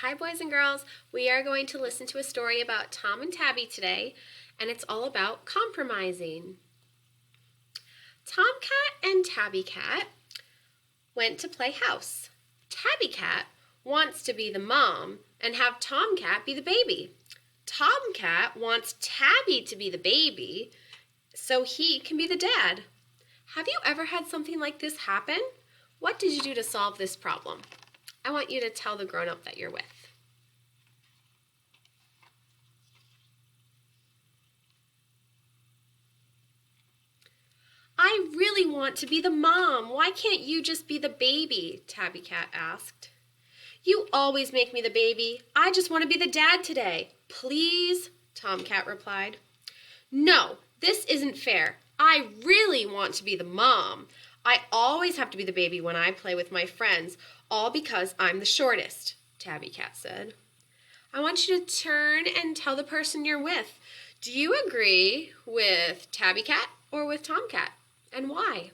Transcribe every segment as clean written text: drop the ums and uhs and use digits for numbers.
Hi, boys and girls. We are going to listen to a story about Tom and Tabby today, and it's all about compromising. Tomcat and Tabby Cat went to play house. Tabby Cat wants to be the mom and have Tomcat be the baby. Tomcat wants Tabby to be the baby so he can be the dad. Have you ever had something like this happen? What did you do to solve this problem? I want you to tell the grown-up that you're with. I really want to be the mom. Why can't you just be the baby? Tabby Cat asked. You always make me the baby. I just want to be the dad today. Please, Tomcat replied. No, this isn't fair. I really want to be the mom. I always have to be the baby when I play with my friends, all because I'm the shortest, Tabby Cat said. I want you to turn and tell the person you're with. Do you agree with Tabby Cat or with Tomcat, and why?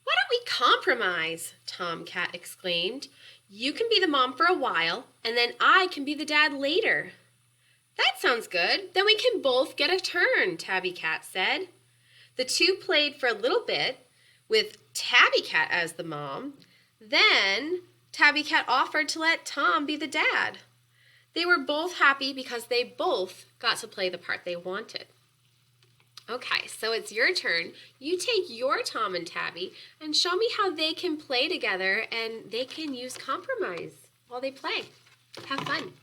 Why don't we compromise? Tomcat exclaimed. You can be the mom for a while, and then I can be the dad later. That sounds good. Then we can both get a turn, Tabby Cat said. The two played for a little bit with Tabby Cat as the mom. Then Tabby Cat offered to let Tom be the dad. They were both happy because they both got to play the part they wanted. Okay, so it's your turn. You take your Tom and Tabby and show me how they can play together and they can use compromise while they play. Have fun.